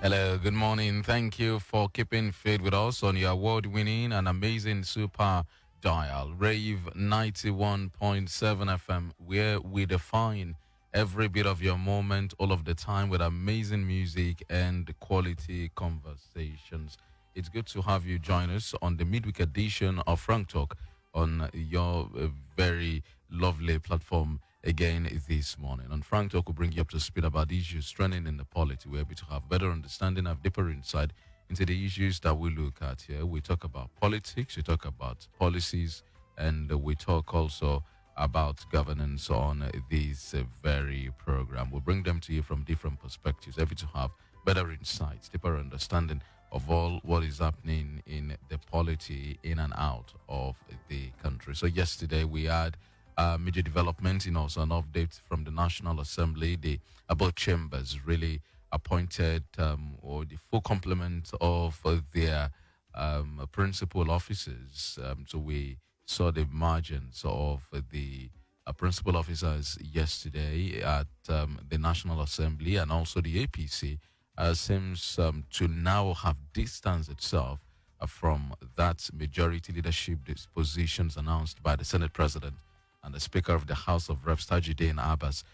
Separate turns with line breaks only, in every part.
Hello, good morning. Thank you for keeping faith with us on your award-winning and amazing super dial, Rave 91.7 FM, where we define every bit of your moment all of the time with amazing music and quality conversations. It's good to have you join us on the midweek edition of Frank Talk on your very lovely platform again this morning. On Frank Talk, will bring you up to speed about issues trending in the polity. We're able to have better understanding, have deeper insight into the issues that we look at here. We talk about politics, we talk about policies, and we talk also about governance on this very program. We'll bring them to you from different perspectives, able to have better insights, deeper understanding of all what is happening in the polity in and out of the country. So yesterday we had major development, also an update from the National Assembly. The above chambers really appointed or the full complement of their principal officers. So we saw the margins of the principal officers yesterday at the National Assembly, and also the APC seems to now have distanced itself from that majority leadership positions announced by the Senate President and the Speaker of the House of Reps, Tajuddin Abbas,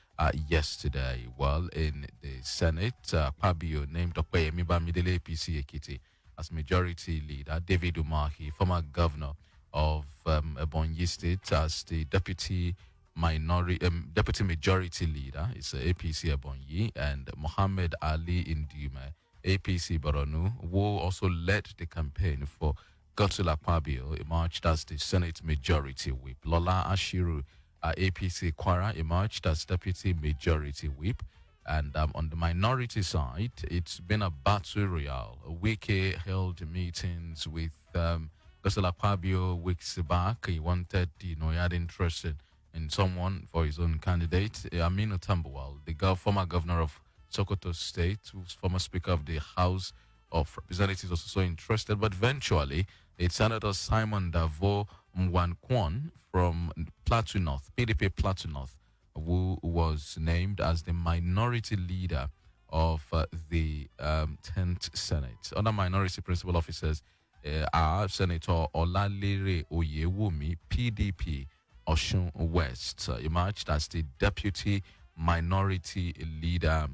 yesterday. Well, in the Senate, Pabio named Oyewumi Bamidele APC Ekiti as majority leader, David Umahi, former governor of Ebonyi State, as the deputy majority leader. It's APC Ebonyi, and Mohammed Ali Indume, APC Boronu, who also led the campaign for Godswill Akpabio, emerged as the Senate Majority Whip. Lola Ashiru, APC Kwara, emerged as Deputy Majority Whip. And on the minority side, it's been a battle royale. Wike held meetings with Godswill Akpabio weeks back. He wanted, he had interest in someone for his own candidate. Aminu Tambuwal, the former governor of Sokoto State, who's former Speaker of the House of Representatives, was also interested, but eventually it's Senator Simon Davo Mwankwon from Plateau North, PDP Plateau North, who was named as the minority leader of the 10th Senate. Other minority principal officers are Senator Lere Oyewumi, PDP Osun West, emerged as the deputy minority leader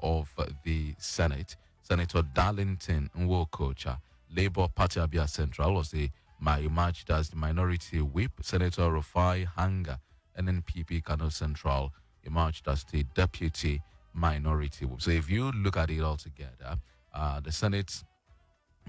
of the Senate. Senator Darlington Nwokocha, Labour Party Abia Central, was emerged as the minority whip. Senator Rufai Hanga, NNPP Kano Central, emerged as the deputy minority whip. So if you look at it all together, the Senate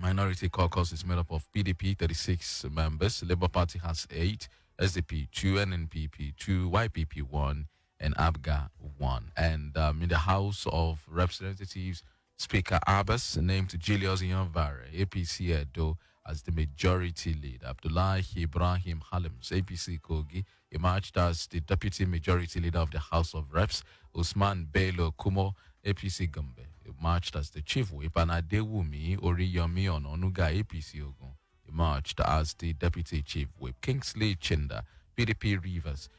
minority caucus is made up of PDP 36 members, Labour Party has 8, SDP 2, NNPP 2, YPP 1, and ABGA 1. And in the House of Representatives, Speaker Abbas named Julius Yonvare, APC Edo, as the majority leader. Abdullahi Ibrahim Halims, APC Kogi, emerged as the deputy majority leader of the House of Reps. Usman Bello Kumo, APC Gombe, emerged as the chief whip. And Adewumi Oriyomi Ononuga, APC Ogun, emerged as the deputy chief whip. Kingsley Chinda, PDP Rivers,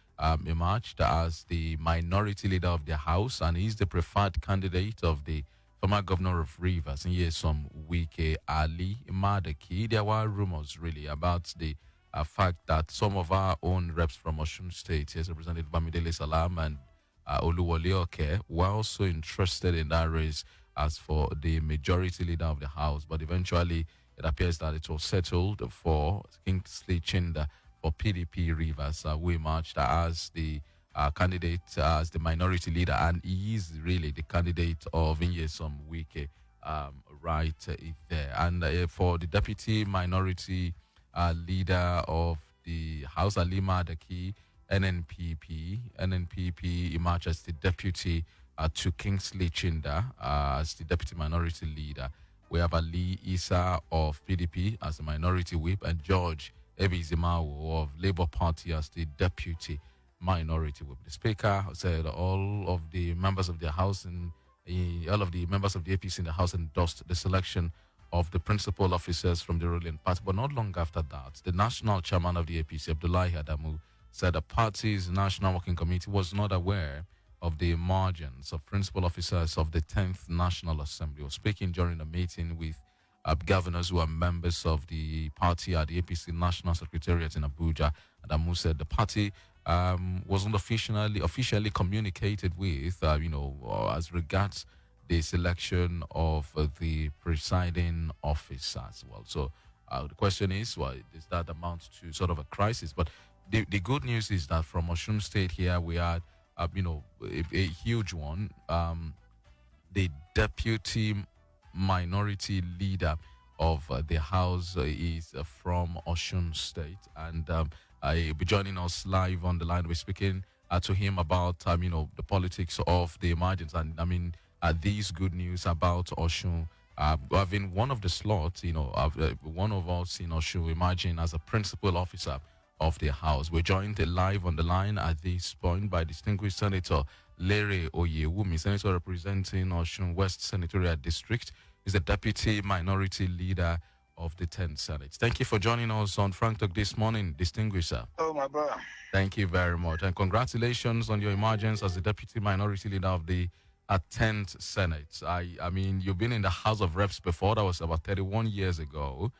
emerged as the minority leader of the House, and he's the preferred candidate of the former governor of Rivers, and here's some Wike Ali Madaki. There were rumors really about the fact that some of our own reps from Osun State, yes, Representative Bamidele Salam and Oluwole Oke, were also interested in that race as for the majority leader of the House. But eventually, it appears that it was settled for Kingsley Chinda for PDP Rivers, who emerged as the candidate as the minority leader, and he is really the candidate of Nyesom Wike right there. And for the deputy minority leader of the House, Alima Daki, NNPP emerged as the deputy to Kingsley Chinda as the deputy minority leader. We have Ali Isa of PDP as the minority whip, and George Ebizimawo of Labour Party as the deputy minority whip. The Speaker said all of the members of the House and all of the members of the APC in the House endorsed the selection of the principal officers from the ruling party. But not long after that, the national chairman of the APC, Abdullahi Adamu, said the party's National Working Committee was not aware of the margins of principal officers of the 10th National Assembly was speaking during a meeting with governors who are members of the party at the APC National Secretariat in Abuja. And Adamu said the party wasn't officially communicated with, as regards the selection of the presiding officer as well. So the question is, well, does that amount to sort of a crisis? But the good news is that from Osun State here, we had, a huge one. The deputy minority leader of the House is from Osun State, and he'll be joining us live on the line. We're speaking to him about, the politics of the margins, and these good news about Osun. Having one of the slots, one of us in Osun, imagine as a principal officer of the House. We're joined live on the line at this point by distinguished Senator Lere Oyewumi, Senator representing Osun West Senatorial District. He's the Deputy Minority Leader of the 10th Senate. Thank you for joining us on Frank Talk this morning, distinguished sir.
Oh, my brother.
Thank you very much. And congratulations on your emergence as the Deputy Minority Leader of the 10th Senate. I mean, you've been in the House of Reps before. That was about 31 years ago.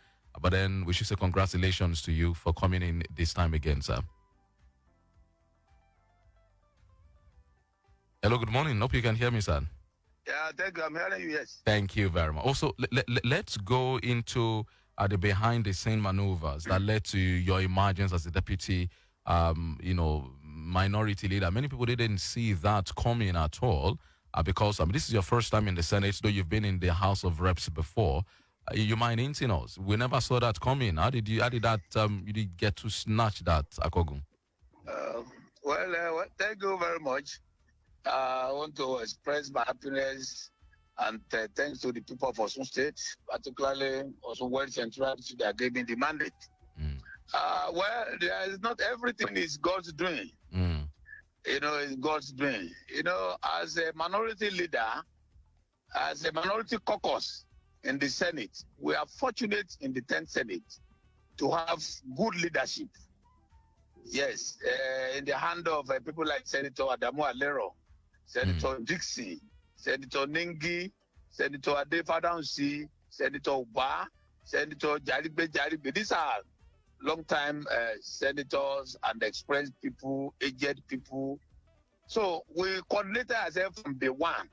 But then we should say congratulations to you for coming in this time again, sir. Hello, good morning. Hope you can hear me, sir.
Yeah, thank you. I'm hearing you, yes.
Thank you very much. Also, let's go into the behind-the-scene maneuvers that led to your emergence as the deputy, minority leader. Many people didn't see that coming at all because this is your first time in the Senate, though you've been in the House of Reps before. You mind hinting us? We never saw that coming. How did you did get to snatch that, Akogun?
Well, thank you very much. I want to express my happiness and thanks to the people of Osun State, particularly Osun West Central, that gave me the mandate. Well, there is not everything is God's doing. It's God's doing. As a minority leader, as a minority caucus in the Senate, we are fortunate in the 10th Senate to have good leadership. Yes, in the hand of people like Senator Adamu Alero, Senator Dixie, Senator Ningi, Senator Adefadansi, Senator Uba, Senator Jaribe. These are long-time senators and experienced people, aged people. So we coordinated ourselves from day one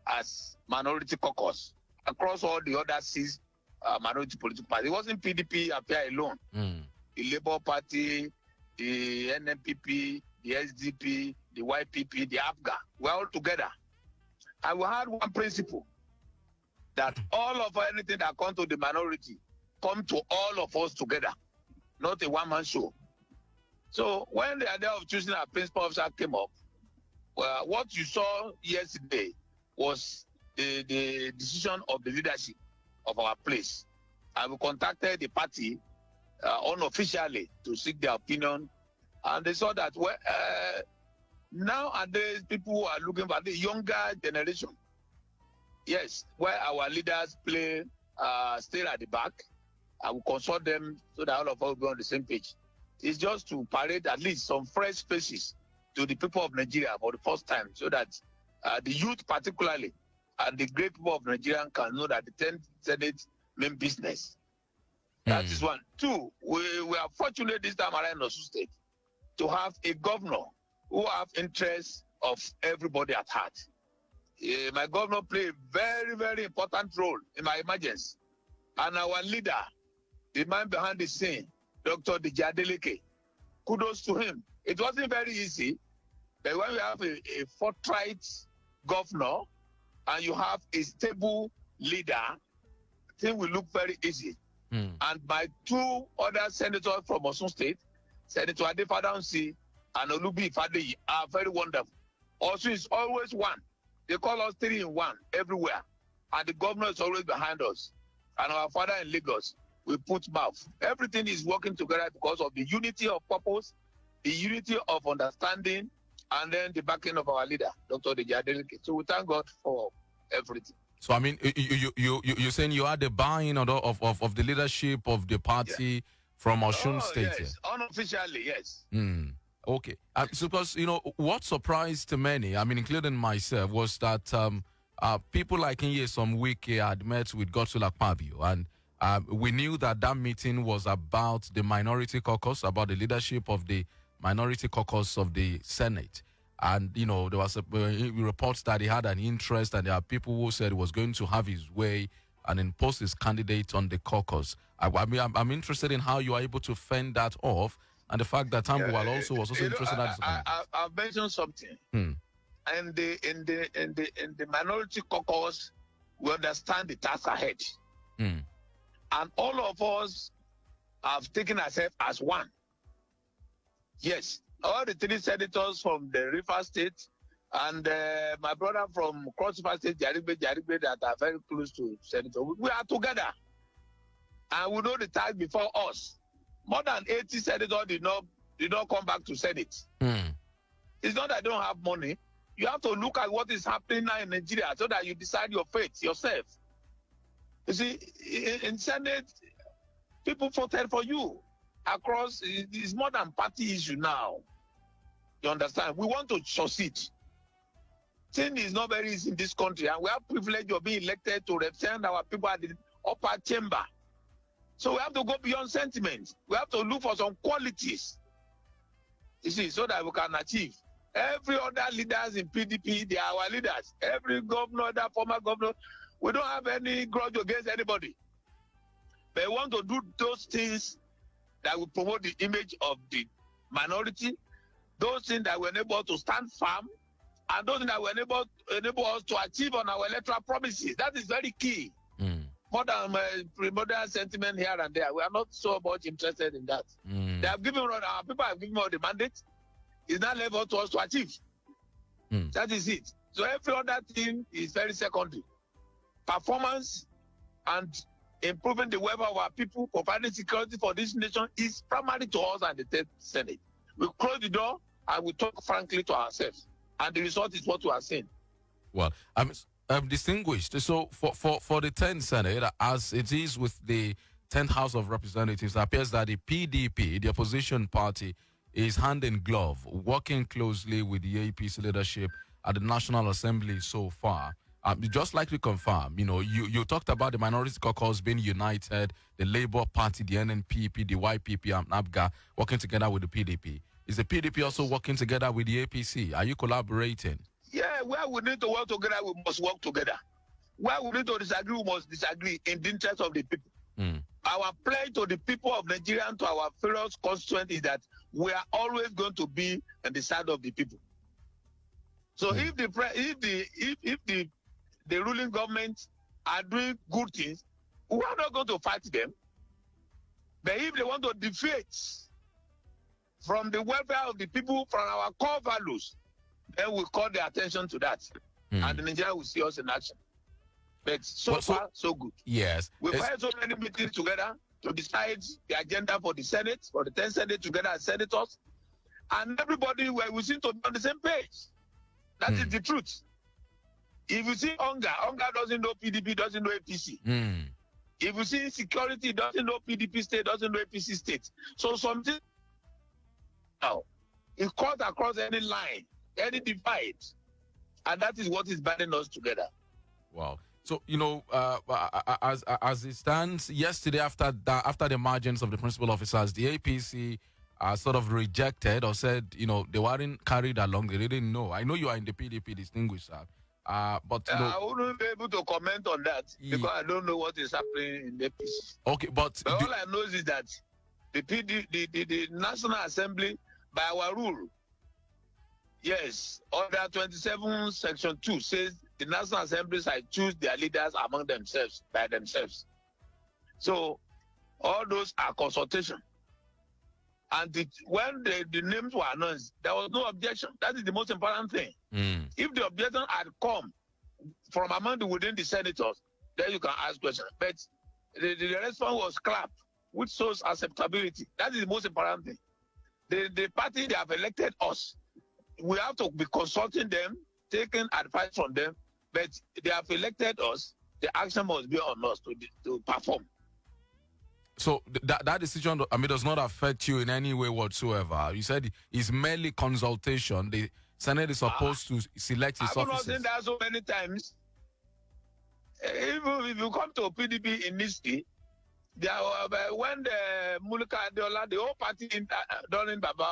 as minority caucus across all the other 6 minority political parties. It wasn't PDP appear alone. The Labour Party, the NMPP, the SDP, the YPP, the APGA, we're all together. And we had one principle, that all of anything that comes to the minority come to all of us together, not a one-man show. So when the idea of choosing a principal officer came up, well, what you saw yesterday was the decision of the leadership of our place. And we contacted the party unofficially to seek their opinion. And they saw that nowadays people are looking for the younger generation. Yes, where our leaders play still at the back. I will consult them so that all of us will be on the same page. It's just to parade at least some fresh faces to the people of Nigeria for the first time, so that the youth particularly and the great people of Nigeria can know that the 10th Senate mean business. That is one. 2, we are fortunate this time around in Osun State to have a governor who have interests of everybody at heart. My governor played a very, very important role in my emergence. And our leader, the man behind the scene, Dr. Dijadeleke, kudos to him. It wasn't very easy, but when you have a forthright governor and you have a stable leader, things will look very easy. And my 2 other senators from Osun State, Senator Adefadansi and Olubi Ifadeyi, are very wonderful. Also, it's always one. They call us 3 in 1 everywhere. And the governor is always behind us. And our father in Lagos, we put mouth. Everything is working together because of the unity of purpose, the unity of understanding, and then the backing of our leader, Dr. Dijadeleke. So we thank God for everything.
So, I mean, you're saying you had the buy-in of the leadership of the party from Osun State?
Yes, unofficially, yes.
Okay. So because, what surprised many, I mean, including myself, was that people like Nyesom Wike had met with Godswill Akpabio. And we knew that meeting was about the minority caucus, about the leadership of the minority caucus of the Senate. And, there was reports that he had an interest, and there are people who said he was going to have his way and impose his candidate on the caucus. I'm interested in how you are able to fend that off, and the fact that Tambuwal also was also interested in that.
I've mentioned something. And in the minority caucus, we understand the task ahead. And all of us have taken ourselves as one. Yes, all the 3 senators from the River State and my brother from Cross River State, Jarigbe, that are very close to Senator. We are together. And we know the task before us. More than 80 senators did not come back to Senate. It's not that I don't have money. You have to look at what is happening now in Nigeria so that you decide your fate yourself. You see, in Senate, people voted for you. Across, it's more than party issue now. You understand? We want to succeed. Thing is not very easy in this country, and we have privilege of being elected to represent our people at the upper chamber. So we have to go beyond sentiment. We have to look for some qualities, you see, so that we can achieve. Every other leaders in PDP, they are our leaders. Every governor, that former governor, we don't have any grudge against anybody. But we want to do those things that will promote the image of the minority, those things that will enable us to stand firm, and those things that will enable us to achieve on our electoral promises. That is very key. More than primordial sentiment here and there. We are not so much interested in that. They have given our people have given us the mandate. It's not level to us to achieve. That is it. So every other thing is very secondary. Performance and improving the welfare of our people, providing security for this nation is primary to us and the 10th Senate. We close the door and we talk frankly to ourselves. And the result is what we are seeing.
Well, I'm distinguished. So for the 10th Senate, as it is with the 10th House of Representatives, it appears that the PDP, the opposition party, is hand in glove, working closely with the APC leadership at the National Assembly so far. Just like to confirm, you talked about the minority caucus being united, the Labour Party, the NNPP, the YPP, and ABGA working together with the PDP. Is the PDP also working together with the APC? Are you collaborating?
Yeah, where we need to work together, we must work together. Where we need to disagree, we must disagree in the interest of the people. Our pledge to the people of Nigeria and to our fellow constituents is that we are always going to be on the side of the people. So if the ruling government are doing good things, we are not going to fight them. But if they want to defeat from the welfare of the people, from our core values, then we call their attention to that. And Nigeria will see us in action. But so far, so good.
Yes.
We've had so many meetings together to decide the agenda for the Senate, for the 10th Senate together as senators. And everybody, we seem to be on the same page. That is the truth. If you see hunger doesn't know PDP, doesn't know APC. If you see insecurity, doesn't know PDP state, doesn't know APC state. So something now, it cuts across any line, any divide. And that is what is binding us together.
Wow. So, as it stands, yesterday after the emergence of the principal officers, the APC sort of rejected or said, they weren't carried along. They didn't know. I know you are in the PDP, distinguished, sir. But
I wouldn't be able to comment on that because I don't know what is happening in the APC.
Okay, but
all I know is that the National Assembly, by our rule, yes, Order 27, Section 2 says the National Assemblies shall choose their leaders among themselves, by themselves. So all those are consultation. And when the names were announced, there was no objection. That is the most important thing. If the objection had come from among within the senators, then you can ask questions. But the response was clap, which shows acceptability. That is the most important thing. The party, they have elected us. We have to be consulting them, taking advice from them, but they have elected us. The action must be on us to perform.
So that decision, I mean, does not affect you in any way whatsoever. You said it's merely consultation. The Senate is supposed to select its
I've not
officers.
seen that so many times. Even if you come to PDP in history, when the Mulika Adeola, the whole party during Baba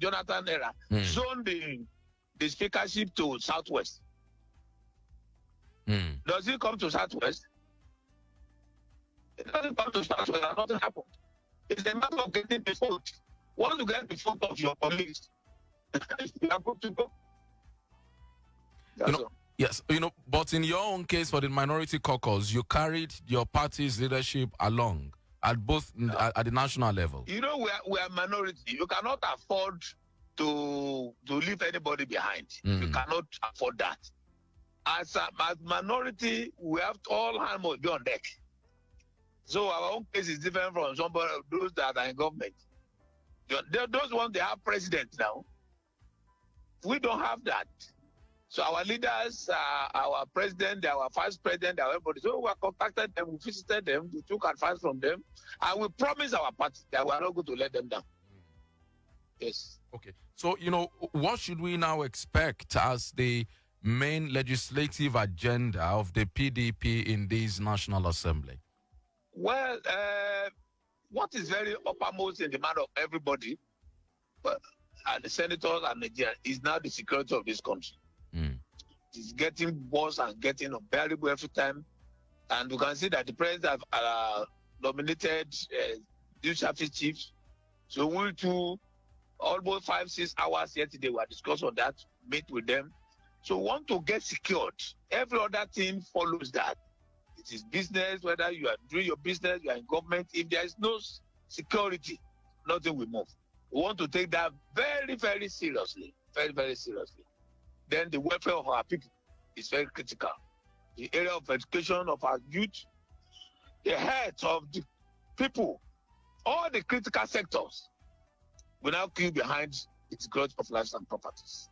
Jonathan era, zoned the speakership to Southwest. Does it come to Southwest? It doesn't come to Southwest, and nothing happened. It's a matter of getting the vote. Once you get the vote of your colleagues, you are good to go. That's all.
Yes, but in your own case for the minority caucus, you carried your party's leadership along at both at the national level.
We are minority. You cannot afford to leave anybody behind. You cannot afford that. As minority, we have all hands must be on deck. So our own case is different from those that are in government. Those ones, they have president now. We don't have that. So our leaders, our president, our vice president, everybody. So we contacted them, we visited them, we took advice from them, and we promised our party that we are not going to let them down. Yes.
Okay. So, what should we now expect as the main legislative agenda of the PDP in this National Assembly?
Well, what is very uppermost in the mind of everybody, and the senators and Nigeria, is now the security of this country. It's getting worse and getting unbearable every time. And you can see that the president have nominated new service chiefs. So we too, almost 5-6 hours yesterday, we were discussing on that, meet with them. So we want to get secured. Every other thing follows that. It is business, whether you are doing your business, you are in government. If there is no security, nothing will move. We want to take that very, very seriously. Very, very seriously. Then the welfare of our people is very critical. The area of education of our youth, the health of the people, all the critical sectors will now queue behind the security of lives and properties.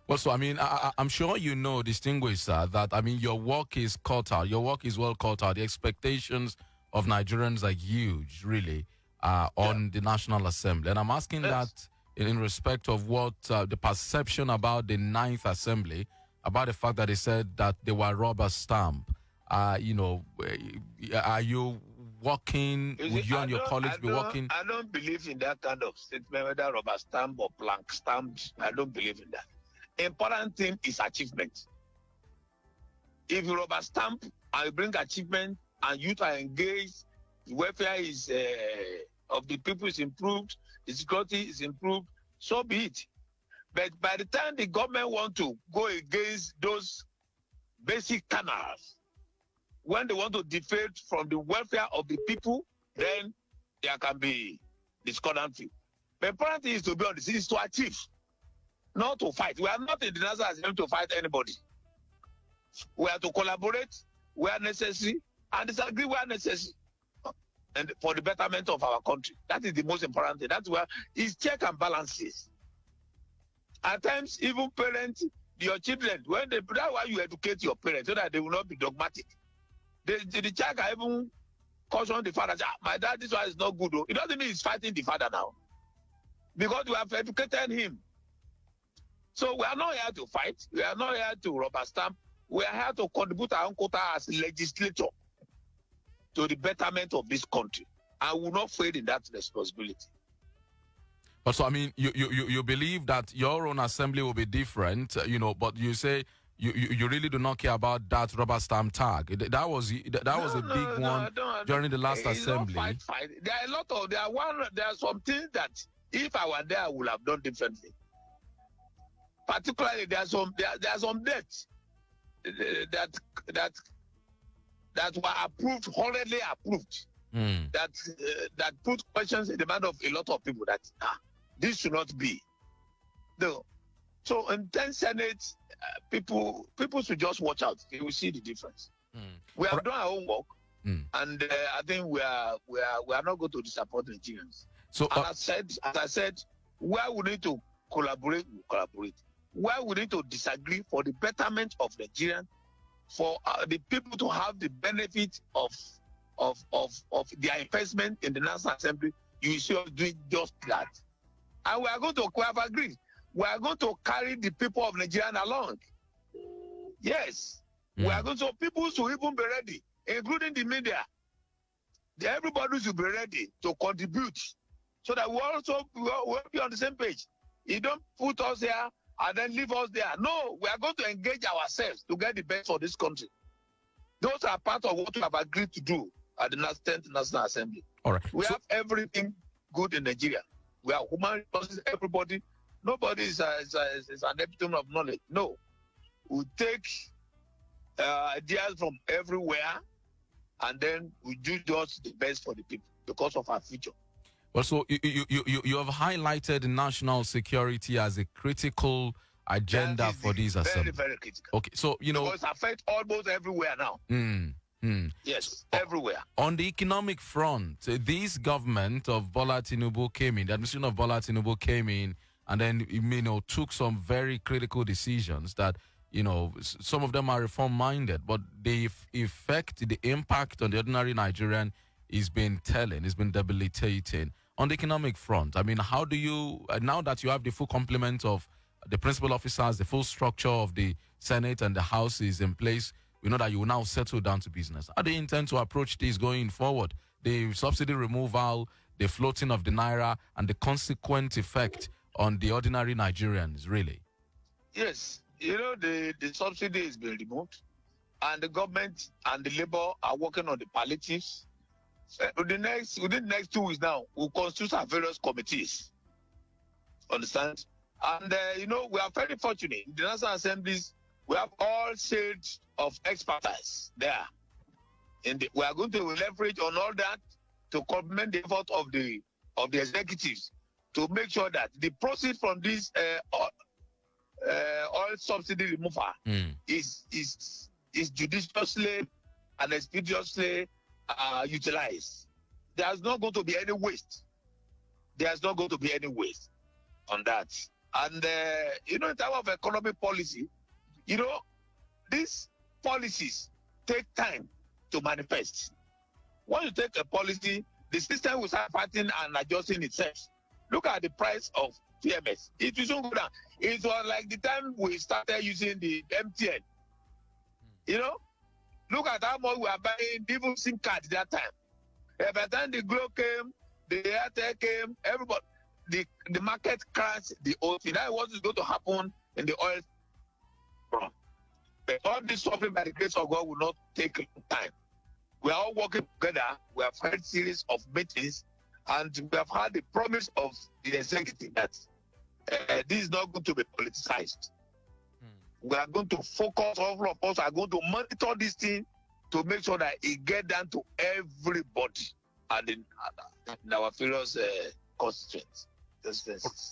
Well, so, I'm sure distinguished sir, that, your work is cut out. Your work is well cut out. The expectations of Nigerians are huge, really, on the National Assembly. And I'm asking that in respect of what the perception about the 9th Assembly, about the fact that they said that they were rubber stamp. Are you working? Would you and your colleagues be working?
I don't believe in that kind of statement, whether rubber stamp or plank stamp. I don't believe in that. Important thing is achievement. If you rubber stamp and you bring achievement and youth are engaged, the welfare is of the people is improved, the security is improved, so be it. But by the time the government want to go against those basic canals, when they want to defect from the welfare of the people, then there can be discordant. The important thing is to be on the scene, is to achieve, not to fight. We are not in the National Assembly to fight anybody. We are to collaborate where necessary and disagree where necessary, and for the betterment of our country. That is the most important thing. That's where it's check and balances. At times, even parents, your children, that's why you educate your parents so that they will not be dogmatic. The child can even caution the father, my dad, this one is not good. It doesn't mean he's fighting the father now, because we have educated him. So we are not here to fight. We are not here to rubber stamp. We are here to contribute our own quota as legislator to the betterment of this country. I will not fail in that responsibility.
But so, you believe that your own assembly will be different, but you say you really do not care about that rubber stamp tag. That was a big one during the last assembly.
Fight. There are some things that if I were there, I would have done differently. Particularly, there are some debts that were approved, already approved, that put questions in the mind of a lot of people that this should not be. No. So in 10 Senate, people should just watch out. They will see the difference. We have done our own work, and I think we are not going to disappoint Nigerians. So as I said, where we need to collaborate, we collaborate. Where we need to disagree for the betterment of Nigerians, for the people to have the benefit of of their investment in the National Assembly, you will see us doing just that. And we have agreed, we are going to carry the people of Nigeria along. Yes. We are going to, people should even be ready, including the media. Everybody should be ready to contribute so that we'll be on the same page. You don't put us here and then leave us there. No, we are going to engage ourselves to get the best for this country. Those are part of what we have agreed to do at the 10th National Assembly.
All right.
We have everything good in Nigeria. We have human resources, everybody. Nobody is an epitome of knowledge. No. We take ideas from everywhere, and then we do just the best for the people because of our future.
Well, so you have highlighted national security as a critical agenda for these assembly.
Very, very critical.
Okay, so because
it affects almost everywhere now. Yes, everywhere.
On the economic front, this government of Bola Tinubu came in, the administration of Bola Tinubu came in, and then took some very critical decisions that some of them are reform-minded, but the effect, the impact on the ordinary Nigerian is been telling, it's been debilitating. On the economic front, I mean, how do you, now that you have the full complement of the principal officers, the full structure of the Senate and the House is in place, we know that you will now settle down to business. How do you intend to approach this going forward? The subsidy removal, the floating of the Naira, and the consequent effect on the ordinary Nigerians, really?
Yes. The subsidy is being removed, and the government and the labor are working on the palliatives. Within the next 2 weeks now, we'll constitute our various committees. Understand? And, we are very fortunate. In the National Assemblies, we have all shades of expertise there. We are going to leverage on all that to complement the effort of the executives to make sure that the proceeds from this oil subsidy removal is judiciously and expeditiously utilized. There's not going to be any waste. There's not going to be any waste on that. And, in terms of economic policy, these policies take time to manifest. Once you take a policy, the system will start fighting and adjusting itself. Look at the price of TMS. It will soon go down. It was like the time we started using the MTN. Look at how much we are buying even SIM cards that time. By the time the Glow came, the Airtel came, everybody, the market crashed, the whole thing. That is what is going to happen in the oil front. But all this suffering by the grace of God will not take long time. We are all working together. We have had a series of meetings, and we have had the promise of the executive that this is not going to be politicized. We are going to focus, all of us are going to monitor this thing to make sure that it gets down to everybody and in our various constituents.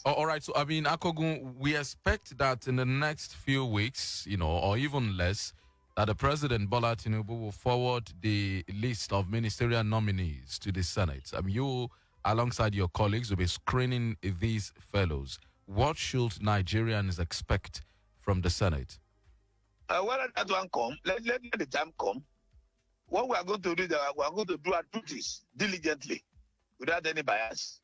All right. So, I mean, Akogun, we expect that in the next few weeks, or even less, that the President Bola Tinubu will forward the list of ministerial nominees to the Senate. I mean, you, alongside your colleagues, will be screening these fellows. What should Nigerians expect from the Senate?
When that one come, let the time come. What we are going to do is that we are going to do our duties diligently, without any bias.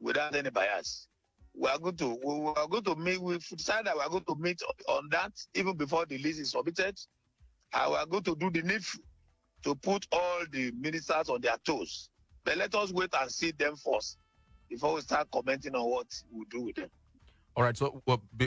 Without any bias. We are going to meet. We've decided that we are going to meet on that even before the list is submitted. And we are going to do the needful to put all the ministers on their toes. But let us wait and see them first before we start commenting on what we do with them.
All right. So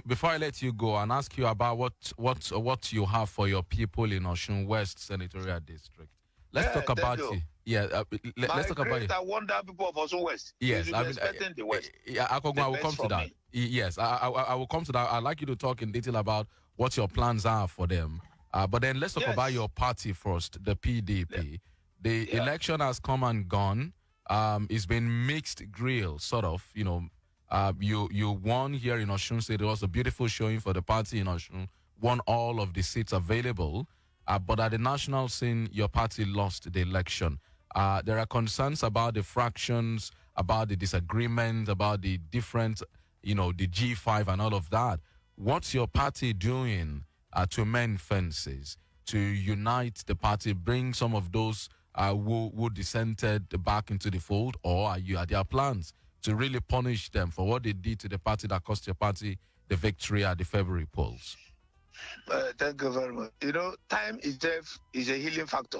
before I let you go and ask you about what you have for your people in Osun West Senatorial District, let's talk about it. Yeah, let's talk about it.
I wonder people of Osun West.
Yes, I mean,
the West.
Akogun, I will come to that. Me. Yes, I will come to that. I'd like you to talk in detail about what your plans are for them. But then let's talk about your party first, the PDP. Yeah. The election has come and gone. It's been mixed grill, sort of. You won here in Osun State. It was a beautiful showing for the party in Osun. Won all of the seats available. But at the national scene, your party lost the election. There are concerns about the fractions, about the disagreement, about the different, the G5 and all of that. What's your party doing to mend fences to unite the party, bring some of those who dissented back into the fold, or are there plans to really punish them for what they did to the party that cost your party the victory at the February polls?
Thank you very much. Time itself is a healing factor.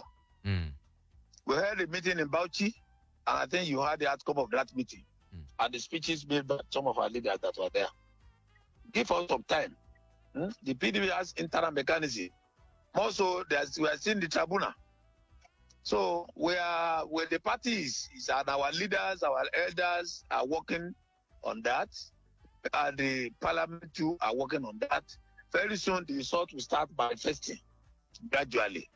We had a meeting in Bauchi, and I think you heard the outcome of that meeting and the speeches made by some of our leaders that were there. Give us some time. The PDP has internal mechanism. Also, we are seeing the tribunal. So where the parties and our leaders, our elders are working on that, and the parliament too are working on that. Very soon, the result will start manifesting gradually.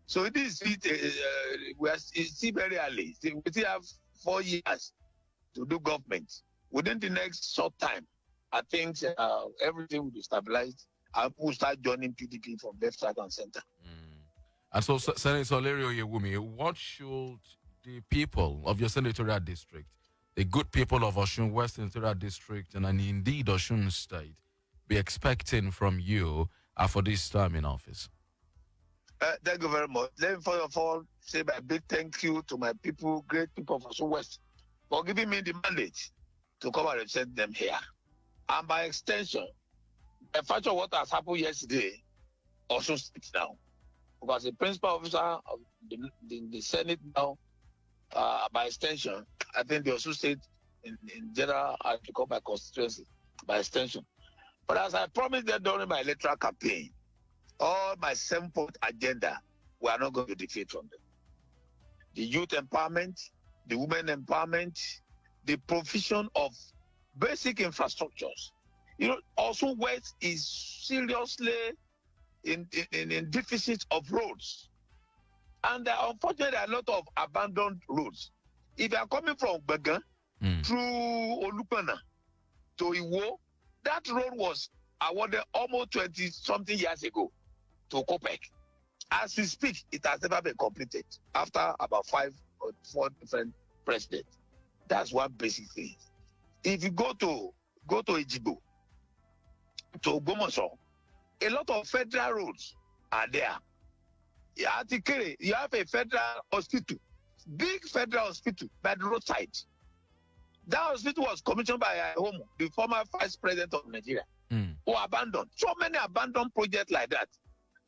So it is it's still very early. We still have 4 years to do government. Within the next short time, I think everything will be stabilized, and we'll start joining PDP from left, right, and center.
And so, Senator Lere Oyewumi, what should the people of your senatorial district, the good people of Osun West Senatorial District, and indeed Osun State, be expecting from you for this time in office?
Thank you very much. Let me first of all say my big thank you to my people, great people of Osun West, for giving me the mandate to come and represent them here. And by extension, the fact of what has happened yesterday, Osun State now, because the principal officer of the Senate now, by extension, I think the Osun State in general has become my constituency by extension. But as I promised them during my electoral campaign, all my 7-point agenda, we are not going to defeat from them. The youth empowerment, the women empowerment, the provision of basic infrastructures. Osun West is seriously in deficit of roads. And unfortunately, there are a lot of abandoned roads. If you are coming from Began through Olupana to Iwo, that road was awarded almost 20-something years ago to Kopek. As we speak, it has never been completed after about 5 or 4 different presidents. That's one basic thing. If you go to Ejibo, to Gomoso, a lot of federal roads are there. At Ikere, you have a federal hospital, big federal hospital by the roadside. That hospital was commissioned by Oyewumi, the former vice president of Nigeria, who abandoned. So many abandoned projects like that.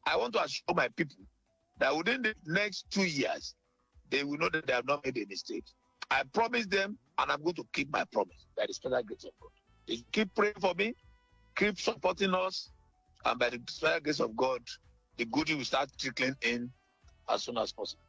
I want to assure my people that within the next 2 years, they will know that they have not made a mistake. I promise them, and I'm going to keep my promise by the special grace of God. They keep praying for me, keep supporting us, and by the special grace of God, the goodie will start trickling in as soon as possible.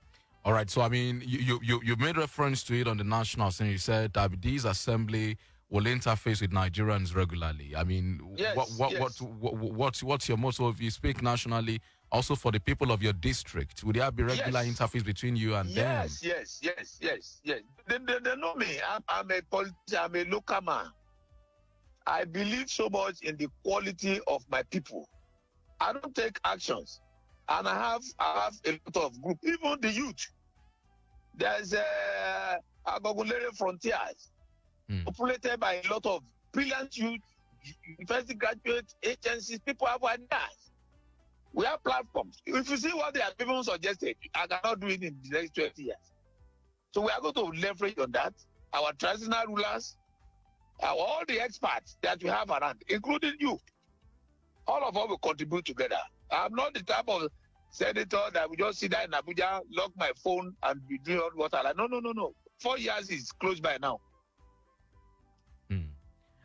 All right. So, I mean, you made reference to it on the national scene. You said that these assembly will interface with Nigerians regularly. I mean,
yes,
what's your motto if you speak nationally? Also, for the people of your district, would there be regular interface between you and them?
Yes. They know me. I'm a politician. I'm a local man. I believe so much in the quality of my people. I don't take actions, and I have a lot of group, even the youth. There's Akogun Lere frontiers, populated by a lot of brilliant youth, university graduates, agencies. People have ideas. We have platforms. If you see what they have even suggested, I cannot do it in the next 20 years. So we are going to leverage on that. Our traditional rulers, all the experts that we have around, including you. All of us will contribute together. I'm not the type of senator that will just sit there in Abuja, lock my phone, and be doing what I like. No. 4 years is close by now.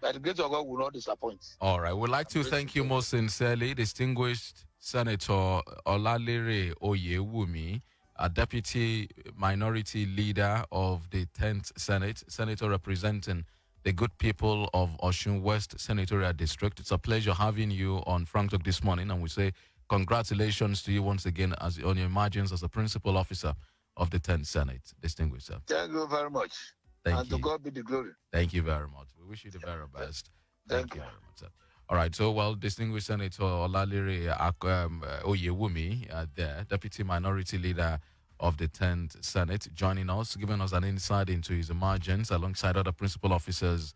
But the grace of God will not disappoint.
All right. We'd like to thank you most sincerely, distinguished Senator Lere Oyewumi, a Deputy Minority Leader of the 10th Senate, Senator representing the good people of Osun West Senatorial District. It's a pleasure having you on Frank Talk this morning, and we say congratulations to you once again on your emergence as a principal officer of the 10th Senate. Distinguished, sir.
Thank you very much.
Thank you.
To God be the glory.
Thank you very much. We wish you the very best.
Thank you
very much, sir. All right, so, well, distinguished Senator Lere Oyewumi, there, Deputy Minority Leader of the 10th Senate, joining us, giving us an insight into his emergence alongside other principal officers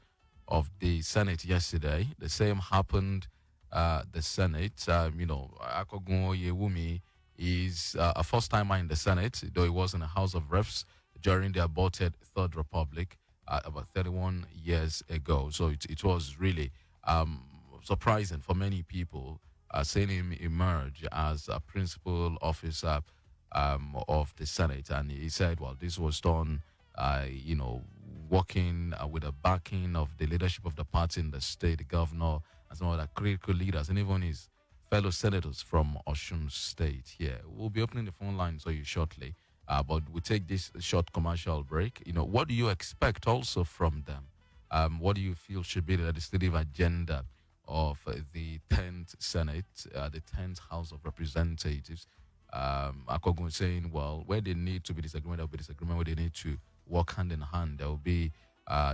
of the Senate yesterday. The same happened the Senate. Akogun Oyewumi He's a first-timer in the Senate, though he was in the House of Reps during the aborted Third Republic about 31 years ago. So it was really surprising for many people seeing him emerge as a principal officer of the Senate. And he said, well, this was done, working with the backing of the leadership of the party in the state, the governor, and some other critical leaders, and even his fellow senators from Osun State here. We'll be opening the phone lines for you shortly, but we'll take this short commercial break. What do you expect also from them? What do you feel should be the legislative agenda of the 10th Senate, the 10th House of Representatives? Akogun saying, well, where they need to be disagreement, there will be disagreement. Where they need to work hand in hand, there will be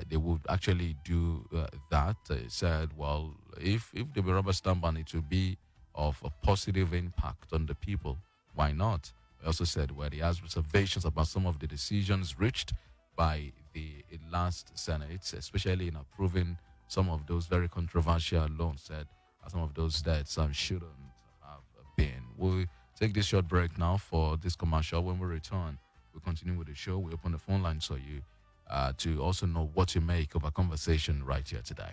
they would actually do that. He said, well, if they be rubber stamp and it will be of a positive impact on the people, why not? He also said, well, he has reservations about some of the decisions reached by the last Senate, especially in approving some of those very controversial loans. Said some of those debts shouldn't have been. We'll take this short break now for this commercial. When we return, we'll continue with the show. We open the phone lines for you to also know what you make of our conversation right here today.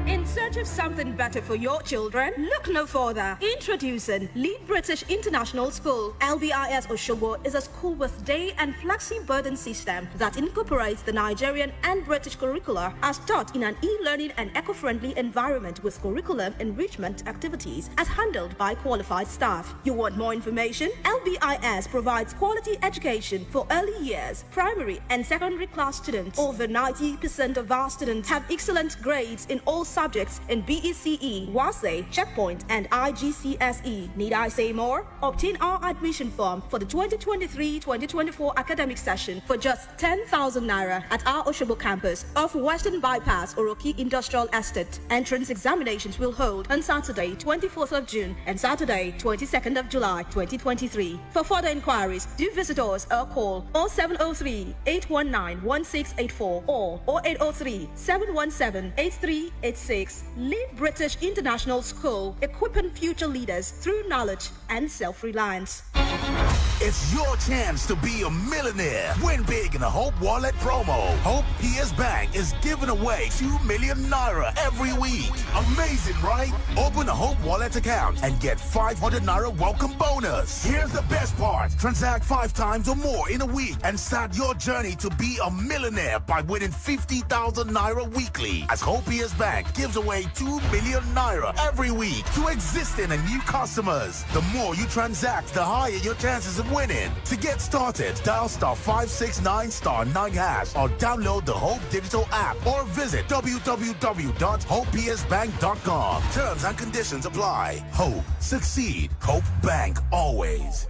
In search of something better for your children? Look no further. Introducing Lead British International School. LBIS Osogbo is a school with day and flexi burden system that incorporates the Nigerian and British curricula as taught in an e-learning and eco-friendly environment with curriculum enrichment activities as handled by qualified staff. You want more information? LBIS provides quality education for early years, primary and secondary class students. Over 90% of our students have excellent grades in all subjects in BECE, WASE, Checkpoint, and IGCSE. Need I say more? Obtain our admission form for the 2023-2024 academic session for just 10,000 naira at our Osogbo campus off Western Bypass, Oroki Industrial Estate. Entrance examinations will hold on Saturday, 24th of June and Saturday, 22nd of July, 2023. For further inquiries, do visit us or call 0703-819-1684 or 0803-717-8386. Lead British International School, equipping future leaders through knowledge and self-reliance.
It's your chance to be a millionaire. Win big in the Hope Wallet promo. Hope PS Bank is giving away 2 million naira every week. Amazing, right? Open a Hope Wallet account and get 500 naira welcome bonus. Here's the best part. Transact 5 times or more in a week and start your journey to be a millionaire by winning 50,000 naira weekly. As Hope PS Bank gives away 2 million naira every week to existing and new customers. The more you transact, the higher your chances of winning. To get started, dial *569*9# or download the Hope Digital app or visit www.hopepsbank.com. Terms and conditions apply. Hope, succeed. Hope Bank always.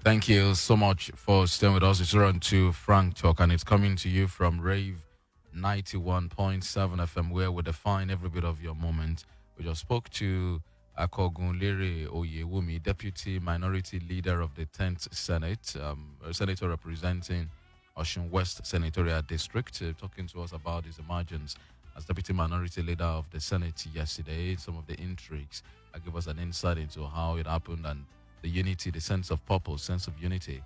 Thank you so much for staying with us. It's on to Frank Talk, and it's coming to you from Rave 91.7 FM, where we define every bit of your moment. We just spoke to Akogun Lere Oyewumi, Deputy Minority Leader of the 10th Senate, a senator representing Osun West Senatorial District, talking to us about his emergence as Deputy Minority Leader of the Senate yesterday, some of the intrigues. Give us an insight into how it happened and the unity, the sense of purpose, sense of unity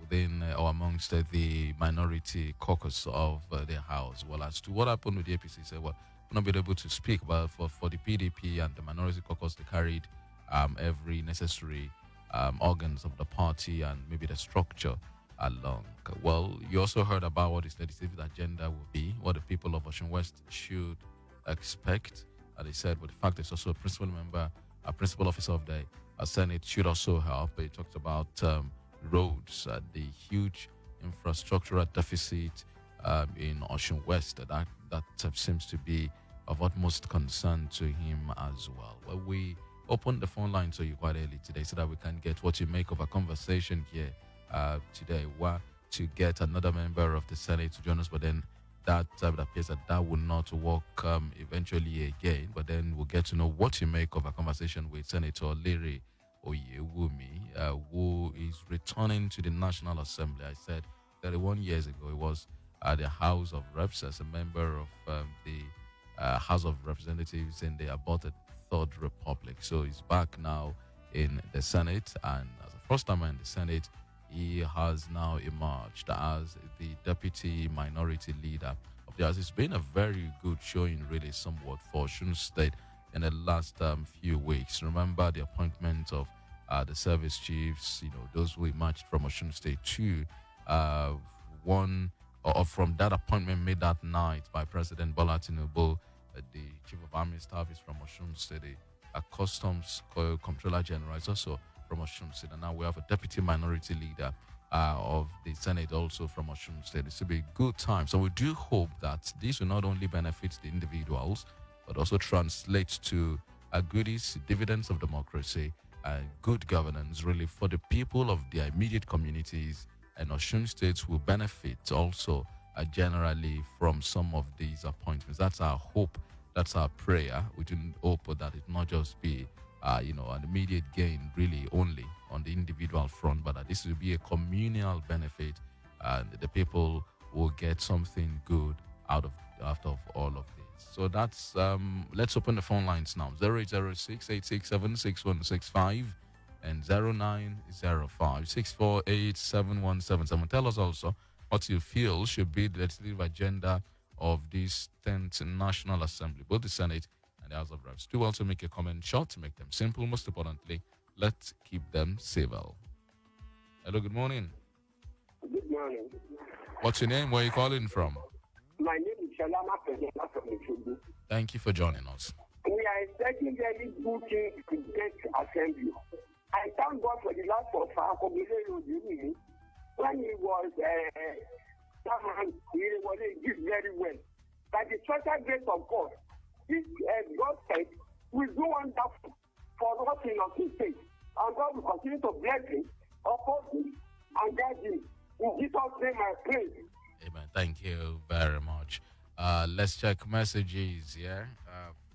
within or amongst the minority caucus of the House. Well, as to what happened with the APC, said, well, we're not been able to speak, but for the PDP and the minority caucus, they carried every necessary organs of the party and maybe the structure along. Well, you also heard about what his legislative agenda will be, what the people of Osun West should expect. They said, well, the fact it's also a principal member, a principal officer of the Senate should also help. He talked about roads, the huge infrastructural deficit in Osun West. That seems to be of utmost concern to him as well. Well, we opened the phone line to you quite early today so that we can get what you make of a conversation here today to get another member of the Senate to join us, but then that appears that will not work eventually again. But then we'll get to know what you make of a conversation with Senator Lere Oyewumi, who is returning to the National Assembly. I said 31 years ago, he was at the House of Reps as a member of the House of Representatives in the aborted Third Republic. So he's back now in the Senate, and as a first timer in the Senate, he has now emerged as the deputy minority leader of the House. It's been a very good showing, really, somewhat, for Osun State in the last few weeks. Remember the appointment of the service chiefs, those who emerged from Osun State to one or from that appointment made that night by President Bola Tinubu. The chief of army staff is from Osun State. A customs comptroller general is also from Osun State, and now we have a deputy minority leader of the Senate also from Osun State. This will be a good time. So we do hope that this will not only benefit the individuals, but also translate to goodies, dividends of democracy, and good governance, really, for the people of their immediate communities. And Osun State will benefit also generally from some of these appointments. That's our hope. That's our prayer. We do hope that it not just be an immediate gain, really, only on the individual front, but that this will be a communal benefit, and the people will get something good out of all of this. So that's let's open the phone lines now. 0806-867-6165 and 0905-648-7177. Tell us also what you feel should be the legislative agenda of this 10th National Assembly, both the Senate and the House of Reps. Do also make a comment short to make them simple. Most importantly, let's keep them civil. Hello, good morning.
Good morning.
What's your name? Where are you calling from?
My name is Shalama Pejela from Ichubu.
Thank you for joining us.
We are expecting very good things to get assembly. I thank God for the last of Akogun when he was someone he did very well. By the special grace of God, this God said will do wonderful for us in our state. And God will continue to bless him, uphold him, and guide him. In Jesus' name I pray.
Amen. Thank you very much. Let's check messages here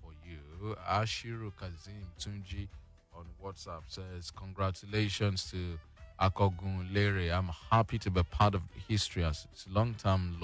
for you. Ashiru Kazim Tunji on WhatsApp says, congratulations to Akogun Lere. I'm happy to be part of history as its long-term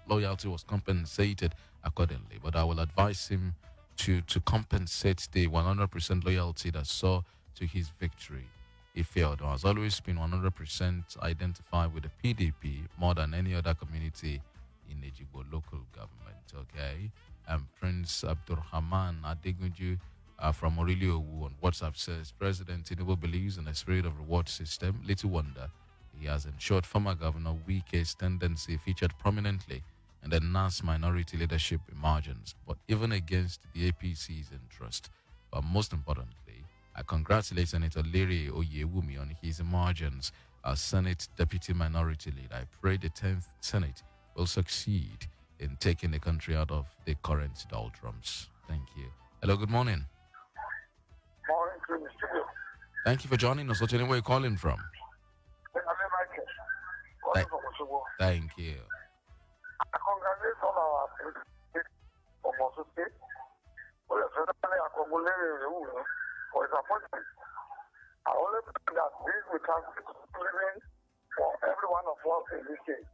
loyalty was compensated accordingly. But I will advise him to compensate the 100% loyalty that saw to his victory. He failed. Has always been 100% identified with the PDP more than any other community in Ejigbo local government. Okay, and Prince Abdurrahman Adegunju from Orilio on WhatsApp says, President Tinubu believes in a spirit of reward system. Little wonder he has ensured former Governor Wike's tendency featured prominently in the NAS minority leadership emergence, but even against the APC's interest. But most importantly, I congratulate Senator Lere Oyewumi on his emergence as Senate Deputy Minority Leader. I pray the 10th Senate will succeed in taking the country out of the current doldrums. Thank you. Hello, good morning.
Morning to the studio.
Thank you for joining us. What's your name? Where are you calling from? Thank you.
I congratulate all our presidents from Osun State, especially Akogun Lere for his appointment. I only pray that this will translate to living for every one of us in this case.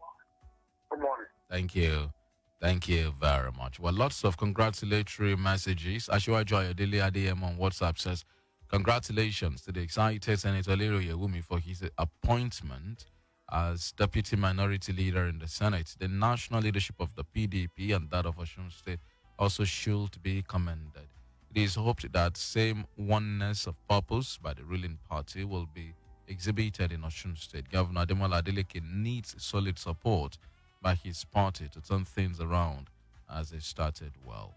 Good morning.
Thank you. Thank you very much. Well, lots of congratulatory messages. Ashiwaju Ayodele Adeyemo on WhatsApp says, congratulations to the excited Senator Lere Oyewumi for his appointment as Deputy Minority Leader in the Senate. The national leadership of the PDP and that of Osun State also should be commended. It is hoped that same oneness of purpose by the ruling party will be exhibited in Osun State. Governor Ademola Adeleke needs solid support by his party to turn things around as it started well.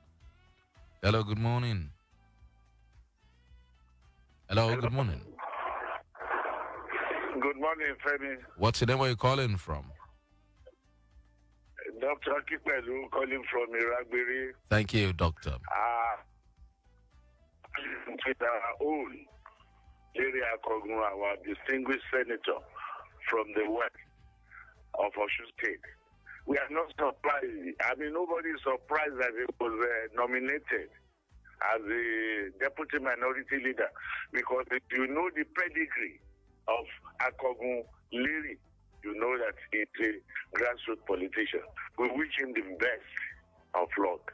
Hello, good morning. Hello, good morning.
Good morning, Femi.
What's your name? Where are you calling from?
Dr. Akipelu calling from Iragberi.
Thank you, Doctor.
With our own
Lere Akogun, our distinguished senator from the west of Osun State. We are not surprised. I mean, nobody is surprised that he was nominated as the deputy minority leader, because if you know the pedigree of Akogun Lere, you know that he's a grassroots politician. We wish him the best of luck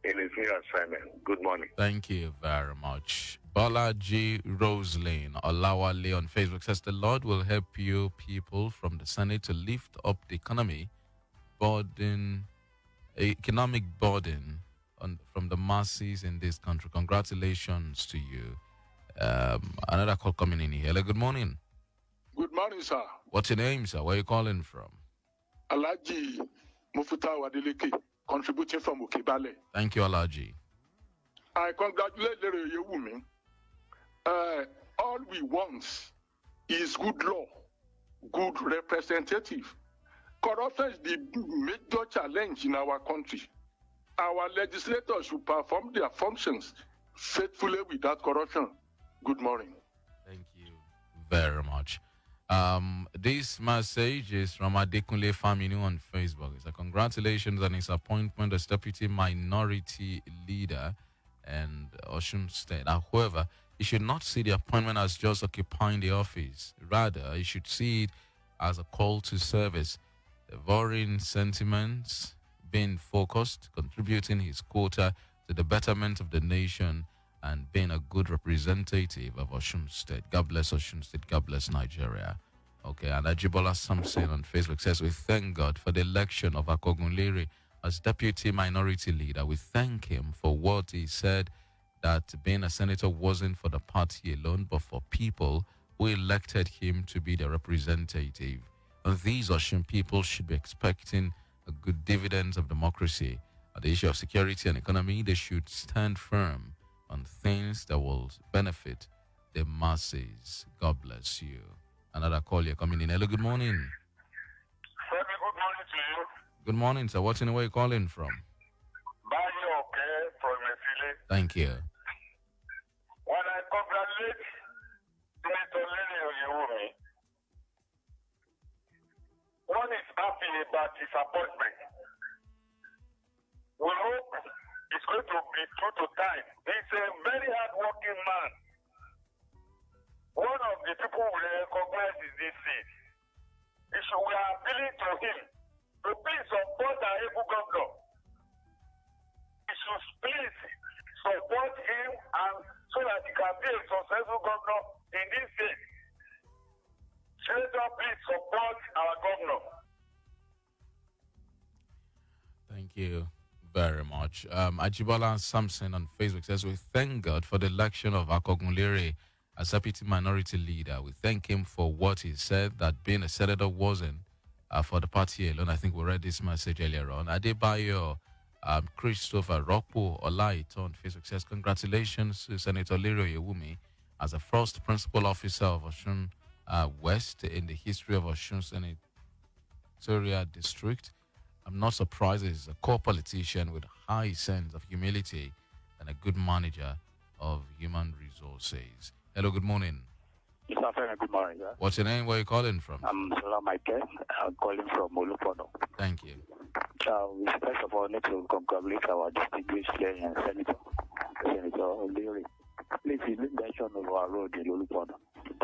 in his new assignment. Good morning.
Thank you very much. Balaji Roselyn Olawale on Facebook says, the Lord will help you people from the Senate to lift up the economic burden from the masses in this country. Congratulations to you. Another call coming in here. Hello, good morning.
Good morning, sir.
What's your name, sir? Where are you calling from?
Alaji Mufuta Wadeleke, contributing from Okebale.
Thank you, Alaji.
I congratulate Lere Oyewumi. All we want is good law, good representative. Corruption is the major challenge in our country. Our legislators should perform their functions faithfully without corruption. Good morning.
Thank you very much. This message is from Adekunle Faminu on Facebook. It's a congratulations on his appointment as deputy minority leader and Osun State. However, he should not see the appointment as just occupying the office. Rather, he should see it as a call to service, varying sentiments, being focused, contributing his quota to the betterment of the nation, and being a good representative of Osun State. God bless Osun State. God bless Nigeria. Okay, and Ajibola Samson on Facebook says, we thank God for the election of Akogun Lere as deputy minority leader. We thank him for what he said, that being a senator wasn't for the party alone, but for people who elected him to be the representative. And these Osun people should be expecting a good dividends of democracy. On the issue of security and economy, they should stand firm on things that will benefit the masses. God bless you. Another call you're coming in. Hello, good morning.
Good morning to you.
Good morning, sir. What's in the way you're calling from?
From Mesile.
Thank you.
When I congratulate Senator Lere Oyewumi, one is happy about his appointment. We hope it's going to be true to time. He's a very hard-working man. One of the people we recognize in this seat. We are appealing to him to please support our able governor. We should please support him and so that he can be a successful governor in this state. Senator, please support our governor.
Thank you very much. Ajibola Samson on Facebook says, we thank God for the election of Akogun Lere as deputy minority leader. We thank him for what he said, that being a senator wasn't for the party alone. I think we read this message earlier on. Adebayo Christopher Rokpo Olaito on Facebook says, congratulations to Senator Lere Oyewumi as the first principal officer of Osun West in the history of Osun Senatorial District. I'm not surprised he's a core politician with a high sense of humility and a good manager of human resources. Hello, good morning.
Mr. Fena, good morning, sir.
What's your name? Where are you calling from?
I'm Sola Michael. I'm calling from Olupono.
Thank you.
We first of all need to congratulate our distinguished Senator Lere. Please, he made mention of our road in Olupono.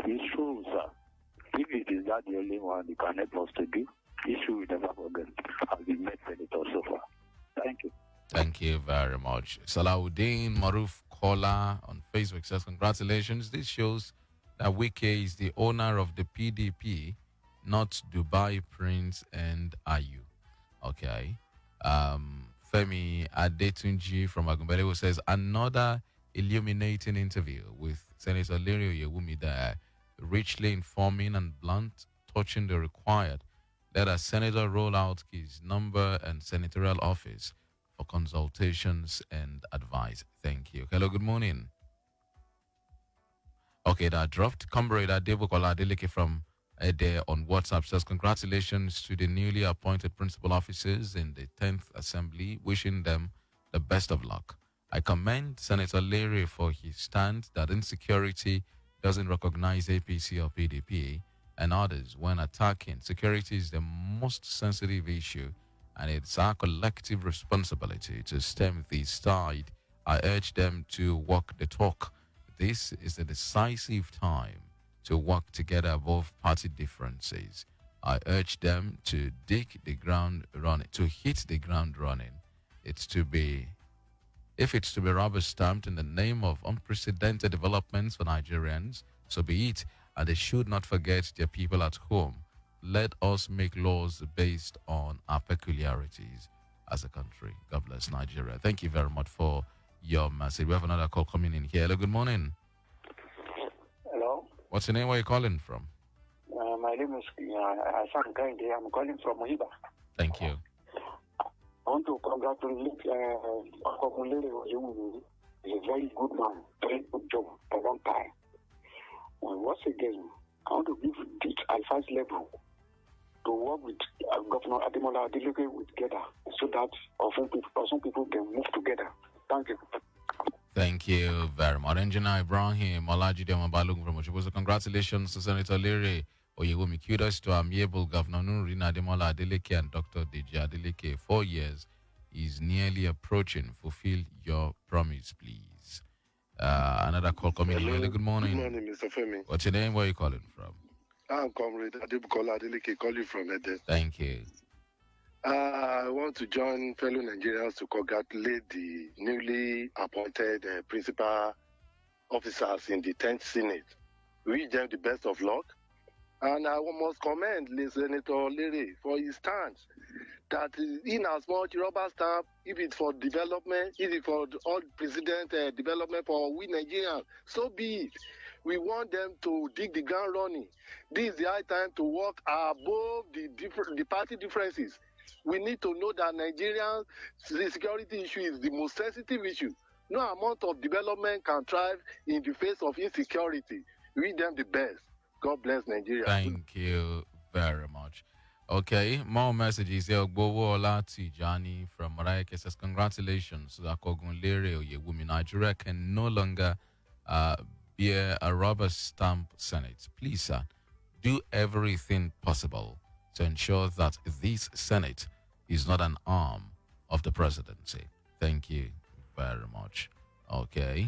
It's true, sir. If it is that the only one you can help us to do, issue we never forget. I've been met senator so far. Thank you.
Thank you very much. Salahuddin Maruf Kola on Facebook says, congratulations. This shows that Wike is the owner of the PDP, not Dubai Prince and Ayu. Okay. Femi Adetunji from Agumbele says, another illuminating interview with Senator Lere Oyewumi there, richly informing and blunt, touching the required. Let a senator roll out his number and senatorial office for consultations and advice. Thank you. Hello, good morning. Okay, that dropped. Comrade Adebukola Adeleke from Ede on WhatsApp says, congratulations to the newly appointed principal officers in the 10th Assembly, wishing them the best of luck. I commend Senator Lere for his stand that insecurity doesn't recognize APC or PDP and others when attacking. Security is the most sensitive issue, and it's our collective responsibility to stem this tide. I urge them to walk the talk. This is a decisive time to work together above party differences. I urge them to hit the ground running. If it's to be rubber stamped in the name of unprecedented developments for Nigerians, so be it, and they should not forget their people at home. Let us make laws based on our peculiarities as a country. God bless Nigeria. Thank you very much for your message. We have another call coming in here. Hello, good morning.
Hello.
What's your name? Where are you calling from?
My name is Hassan Kainde. I'm calling from Mohiba.
Thank you.
I want to congratulate Akogun Lere Oyewumi. He's a very good man, very good job for a long time. And once again, I want to give this advice level to work with Governor Ademola Adeleke together so that some people can move together. Thank you.
Thank you very much. Engineer Ibrahim Olajide Mabalung from Oshobo. Congratulations to Senator Lere Oyewumi. Kudos to amiable Governor Nurina Ademola Adeleke and Dr. Deji Adeleke. 4 years is nearly approaching. Fulfill your promise, please. Another call coming in. Hello, good morning.
Good morning, Mr. Femi.
What's your name? Where are you calling from?
I'm Comrade Adebukola Adeleke, calling from Ede.
Thank you.
I want to join fellow Nigerians to congratulate the newly appointed principal officers in the 10th Senate. Wish them the best of luck. And I must commend Senator Lere for his stance that in as much rubber stamp, if it's for development, if it's for all president development for we Nigerians, so be it. We want them to dig the ground running. This is the high time to work above the party differences. We need to know that Nigerians, the security issue is the most sensitive issue. No amount of development can thrive in the face of insecurity. We them the best. God bless Nigeria.
Thank you very much. Okay, more messages here. Ogbowo Olatijani from Moraike says, congratulations to Akogun Lere Oyewumi. Nigeria can no longer bear a rubber stamp Senate. Please, sir, do everything possible to ensure that this Senate is not an arm of the presidency. Thank you very much. Okay,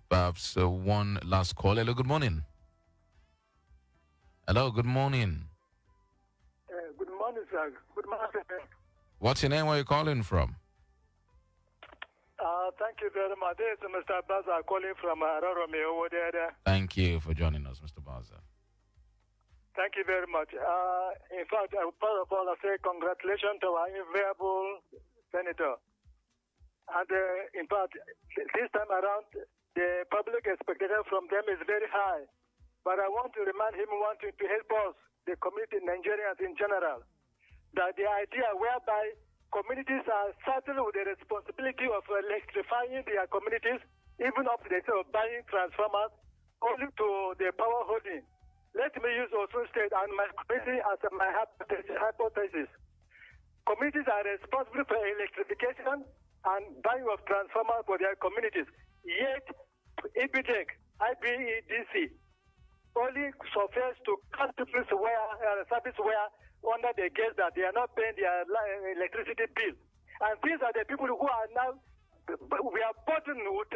perhaps one last call. Hello, good morning. Hello, good morning.
Good morning, sir. Good morning.
What's your name? Where are you calling from?
Thank you very much. This is Mr. Baza calling from Ararome over there.
Thank you for joining us, Mr. Baza.
Thank you very much. In fact, first of all, I say congratulations to our invaluable senator. And in fact, this time around, the public expectation from them is very high. But I want to remind him wanting to help us, the community Nigerians in general, that the idea whereby communities are saddled with the responsibility of electrifying their communities, even up to the state of buying transformers, only to the power holding. Let me use Osun State and my community as my hypothesis. Communities are responsible for electrification and buying of transformers for their communities. Yet, IBEDC only suffers to cut service where under the guess that they are not paying their electricity bill. And these are the people who are now, we are burdened with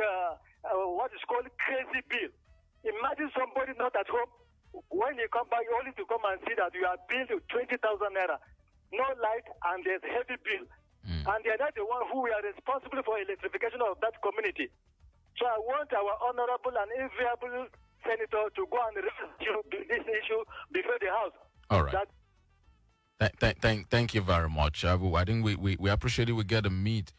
what is called crazy bill. Imagine somebody not at home, when you come back, only to come and see that you are billed 20,000 naira, no light, and there's heavy bill. And they are not the one who are responsible for electrification of that community. So I want our honorable and inviolable senator to go and rescue this issue before the House.
All right. Thank you very much. I think we appreciate it. We get the meat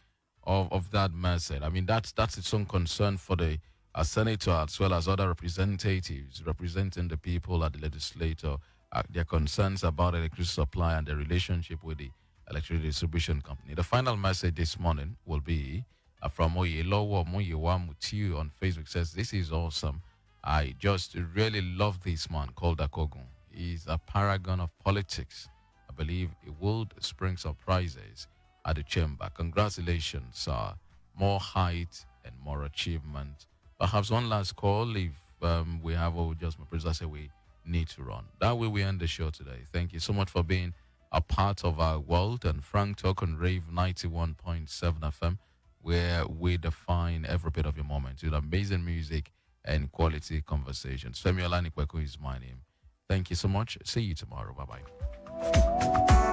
of that message. I mean, that's its own concern for the senator as well as other representatives representing the people at the legislature. Their concerns about electricity supply and the relationship with the electricity distribution company. The final message this morning will be from Oyelowo Muyiwa Mutiu on Facebook. Says, this is awesome. I just really love this man called Akogun. He's a paragon of politics. I believe it will spring surprises at the chamber. Congratulations, sir. More height and more achievement. Perhaps one last call if we have just my producer say we need to run. That way we end the show today. Thank you so much for being a part of our world. And Frank Talk on Rave 91.7 FM, where we define every bit of your moment with amazing music and quality conversations. Femi Olanikweko is my name. Thank you so much. See you tomorrow. Bye-bye.